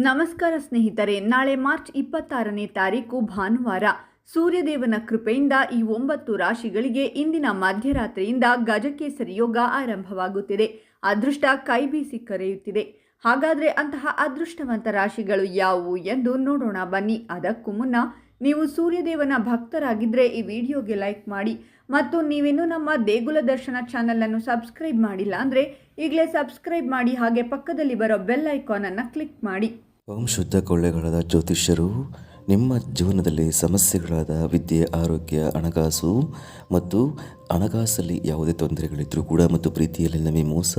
ನಮಸ್ಕಾರ ಸ್ನೇಹಿತರೆ, ನಾಳೆ ಮಾರ್ಚ್ 26ನೇ ತಾರೀಕು ಭಾನುವಾರ. ಸೂರ್ಯದೇವನ ಕೃಪೆಯಿಂದ ಈ 9 ರಾಶಿಗಳಿಗೆ ಇಂದಿನ ಮಧ್ಯರಾತ್ರಿಯಿಂದ ಗಜಕೇಸರಿ ಯೋಗ ಆರಂಭವಾಗುತ್ತಿದೆ. ಅದೃಷ್ಟ ಕೈಬೀಸಿ ಕರೆಯುತ್ತಿದೆ. ಹಾಗಾದರೆ ಅಂತಹ ಅದೃಷ್ಟವಂತ ರಾಶಿಗಳು ಯಾವುವು ಎಂದು ನೋಡೋಣ ಬನ್ನಿ. ಅದಕ್ಕೂ ಮುನ್ನ ನೀವು ಸೂರ್ಯದೇವನ ಭಕ್ತರಾಗಿದ್ದರೆ ಈ ವಿಡಿಯೋಗೆ ಲೈಕ್ ಮಾಡಿ ಮತ್ತು ನೀವಿನ್ನೂ ನಮ್ಮ ದೇಗುಲ ದರ್ಶನ ಚಾನಲನ್ನು ಸಬ್ಸ್ಕ್ರೈಬ್ ಮಾಡಿಲ್ಲ ಅಂದರೆ ಈಗಲೇ ಸಬ್ಸ್ಕ್ರೈಬ್ ಮಾಡಿ, ಹಾಗೆ ಪಕ್ಕದಲ್ಲಿ ಬರೋ ಬೆಲ್ ಐಕಾನನ್ನು ಕ್ಲಿಕ್ ಮಾಡಿ. ಓಂ ಶುದ್ಧ ಕೊಳ್ಳೆಗಳಾದ ಜ್ಯೋತಿಷ್ಯರು ನಿಮ್ಮ ಜೀವನದಲ್ಲಿ ಸಮಸ್ಯೆಗಳಾದ ವಿದ್ಯೆ, ಆರೋಗ್ಯ, ಹಣಕಾಸು ಮತ್ತು ಹಣಕಾಸಲ್ಲಿ ಯಾವುದೇ ತೊಂದರೆಗಳಿದ್ದರೂ ಕೂಡ ಮತ್ತು ಪ್ರೀತಿಯಲ್ಲಿ ನಮಗೆ ಮೋಸ,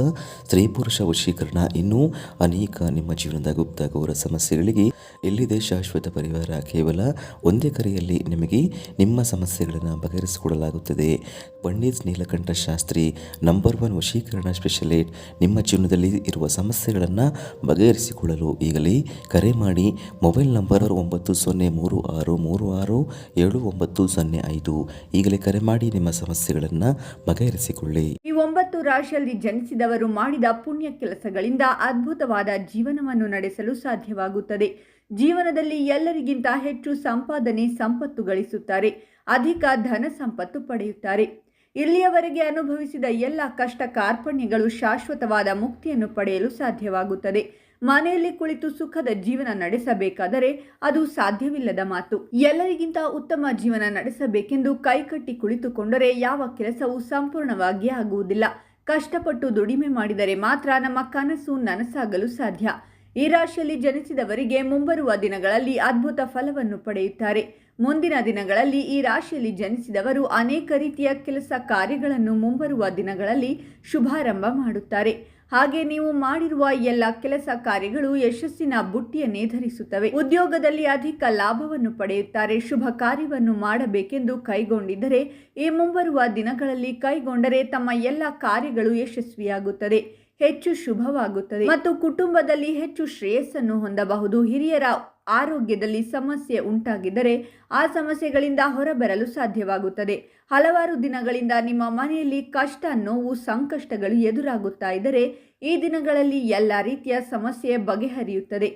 ಸ್ತ್ರೀ ಪುರುಷ ವಶೀಕರಣ, ಇನ್ನೂ ಅನೇಕ ನಿಮ್ಮ ಜೀವನದ ಗುಪ್ತ ಘೋರ ಸಮಸ್ಯೆಗಳಿಗೆ ಎಲ್ಲಿದೆ ಶಾಶ್ವತ ಪರಿಹಾರ. ಕೇವಲ ಒಂದೇ ಕರೆಯಲ್ಲಿ ನಿಮಗೆ ನಿಮ್ಮ ಸಮಸ್ಯೆಗಳನ್ನು ಬಗೆಹರಿಸಿಕೊಡಲಾಗುತ್ತದೆ. ಪಂಡಿತ್ ನೀಲಕಂಠ ಶಾಸ್ತ್ರಿ ನಂಬರ್ 1 ವಶೀಕರಣ ಸ್ಪೆಷಲಿಸ್ಟ್. ನಿಮ್ಮ ಜೀವನದಲ್ಲಿ ಇರುವ ಸಮಸ್ಯೆಗಳನ್ನು ಬಗೆಹರಿಸಿಕೊಳ್ಳಲು ಈಗಲೇ ಕರೆ ಮಾಡಿ. Mobile number 9036367905. ಈಗಲೇ ಕರೆ ಮಾಡಿ ನಿಮ್ಮ ಸಮಸ್ಯೆಗಳನ್ನು ಬಗೆಹರಿಸಿಕೊಳ್ಳಿ. ಈ 9 ರಾಶಿಯಲ್ಲಿ ಜನಿಸಿದವರು ಮಾಡಿದ ಪುಣ್ಯ ಕೆಲಸಗಳಿಂದ ಅದ್ಭುತವಾದ ಜೀವನವನ್ನು ನಡೆಸಲು ಸಾಧ್ಯವಾಗುತ್ತದೆ. ಜೀವನದಲ್ಲಿ ಎಲ್ಲರಿಗಿಂತ ಹೆಚ್ಚು ಸಂಪತ್ತು ಗಳಿಸುತ್ತಾರೆ. ಅಧಿಕ ಧನ ಸಂಪತ್ತು ಪಡೆಯುತ್ತಾರೆ. ಇಲ್ಲಿಯವರೆಗೆ ಅನುಭವಿಸಿದ ಎಲ್ಲ ಕಷ್ಟ ಕಾರ್ಪಣ್ಯಗಳು ಶಾಶ್ವತವಾದ ಮುಕ್ತಿಯನ್ನು ಪಡೆಯಲು ಸಾಧ್ಯವಾಗುತ್ತದೆ. ಮನೆಯಲ್ಲಿ ಕುಳಿತು ಸುಖದ ಜೀವನ ನಡೆಸಬೇಕಾದರೆ ಅದು ಸಾಧ್ಯವಿಲ್ಲದ ಮಾತು. ಎಲ್ಲರಿಗಿಂತ ಉತ್ತಮ ಜೀವನ ನಡೆಸಬೇಕೆಂದು ಕೈಕಟ್ಟಿ ಕುಳಿತುಕೊಂಡರೆ ಯಾವ ಕೆಲಸವೂ ಸಂಪೂರ್ಣವಾಗಿ ಆಗುವುದಿಲ್ಲ. ಕಷ್ಟಪಟ್ಟು ದುಡಿಮೆ ಮಾಡಿದರೆ ಮಾತ್ರ ನಮ್ಮ ಕನಸು ನನಸಾಗಲು ಸಾಧ್ಯ. ಈ ರಾಶಿಯಲ್ಲಿ ಜನಿಸಿದವರಿಗೆ ಮುಂಬರುವ ದಿನಗಳಲ್ಲಿ ಅದ್ಭುತ ಫಲವನ್ನು ಪಡೆಯುತ್ತಾರೆ. ಮುಂದಿನ ದಿನಗಳಲ್ಲಿ ಈ ರಾಶಿಯಲ್ಲಿ ಜನಿಸಿದವರು ಅನೇಕ ರೀತಿಯ ಕೆಲಸ ಕಾರ್ಯಗಳನ್ನು ಮುಂಬರುವ ದಿನಗಳಲ್ಲಿ ಶುಭಾರಂಭ ಮಾಡುತ್ತಾರೆ. ಹಾಗೆ ನೀವು ಮಾಡಿರುವ ಎಲ್ಲ ಕೆಲಸ ಕಾರ್ಯಗಳು ಯಶಸ್ಸಿನ ಬುಟ್ಟಿಯನ್ನೇ ಧರಿಸುತ್ತವೆ. ಉದ್ಯೋಗದಲ್ಲಿ ಅಧಿಕ ಲಾಭವನ್ನು ಪಡೆಯುತ್ತಾರೆ. ಶುಭ ಕಾರ್ಯವನ್ನು ಮಾಡಬೇಕೆಂದು ಕೈಗೊಂಡಿದ್ದರೆ ಈ ಮುಂಬರುವ ದಿನಗಳಲ್ಲಿ ಕೈಗೊಂಡರೆ ತಮ್ಮ ಎಲ್ಲ ಕಾರ್ಯಗಳು ಯಶಸ್ವಿಯಾಗುತ್ತದೆ, ಹೆಚ್ಚು ಶುಭವಾಗುತ್ತದೆ ಮತ್ತು ಕುಟುಂಬದಲ್ಲಿ ಹೆಚ್ಚು ಶ್ರೇಯಸ್ಸನ್ನು ಹೊಂದಬಹುದು. ಹಿರಿಯರ ಆರೋಗ್ಯದಲ್ಲಿ ಸಮಸ್ಯೆ ಉಂಟಾಗಿದ್ದರೆ ಆ ಸಮಸ್ಯೆಗಳಿಂದ ಹೊರಬರಲು ಸಾಧ್ಯವಾಗುತ್ತದೆ. ಹಲವಾರು ದಿನಗಳಿಂದ ನಿಮ್ಮ ಮನೆಯಲ್ಲಿ ಕಷ್ಟ, ನೋವು, ಸಂಕಷ್ಟಗಳು ಎದುರಾಗುತ್ತಾ ಇದ್ದರೆ ಈ ದಿನಗಳಲ್ಲಿ ಎಲ್ಲ ರೀತಿಯ ಸಮಸ್ಯೆ ಬಗೆಹರಿಯುತ್ತದೆ.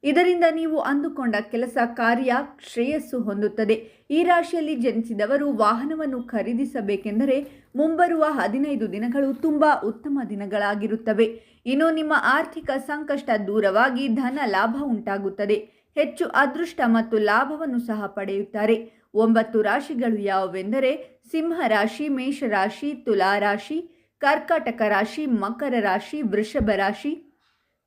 ಇದರಿಂದ ನೀವು ಅಂದುಕೊಂಡ ಕೆಲಸ ಕಾರ್ಯ ಶ್ರೇಯಸ್ಸು ಹೊಂದುತ್ತದೆ. ಈ ರಾಶಿಯಲ್ಲಿ ಜನಿಸಿದವರು ವಾಹನವನ್ನು ಖರೀದಿಸಬೇಕೆಂದರೆ ಮುಂಬರುವ 15 ದಿನಗಳು ತುಂಬ ಉತ್ತಮ ದಿನಗಳಾಗಿರುತ್ತವೆ. ಇನ್ನು ನಿಮ್ಮ ಆರ್ಥಿಕ ಸಂಕಷ್ಟ ದೂರವಾಗಿ ಧನ ಲಾಭ ಉಂಟಾಗುತ್ತದೆ. ಹೆಚ್ಚು ಅದೃಷ್ಟ ಮತ್ತು ಲಾಭವನ್ನು ಸಹ ಪಡೆಯುತ್ತಾರೆ. 9 ರಾಶಿಗಳು ಯಾವುವೆಂದರೆ ಸಿಂಹ ರಾಶಿ, ಮೇಷರಾಶಿ, ತುಲಾ ರಾಶಿ, ಕರ್ಕಾಟಕ ರಾಶಿ, ಮಕರ ರಾಶಿ, ವೃಷಭ ರಾಶಿ,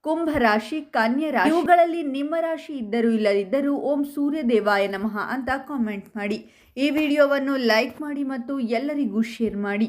ಕುಂಭ ರಾಶಿ, ಕನ್ಯಾ ರಾಶಿ. ಇವುಗಳಲ್ಲಿ ನಿಮ್ಮ ರಾಶಿ ಇದ್ದರೂ ಇಲ್ಲದಿದ್ದರೂ ಓಂ ಸೂರ್ಯದೇವಾಯ ನಮಃ ಅಂತ ಕಾಮೆಂಟ್ ಮಾಡಿ. ಈ ವಿಡಿಯೋವನ್ನು ಲೈಕ್ ಮಾಡಿ ಮತ್ತು ಎಲ್ಲರಿಗೂ ಶೇರ್ ಮಾಡಿ.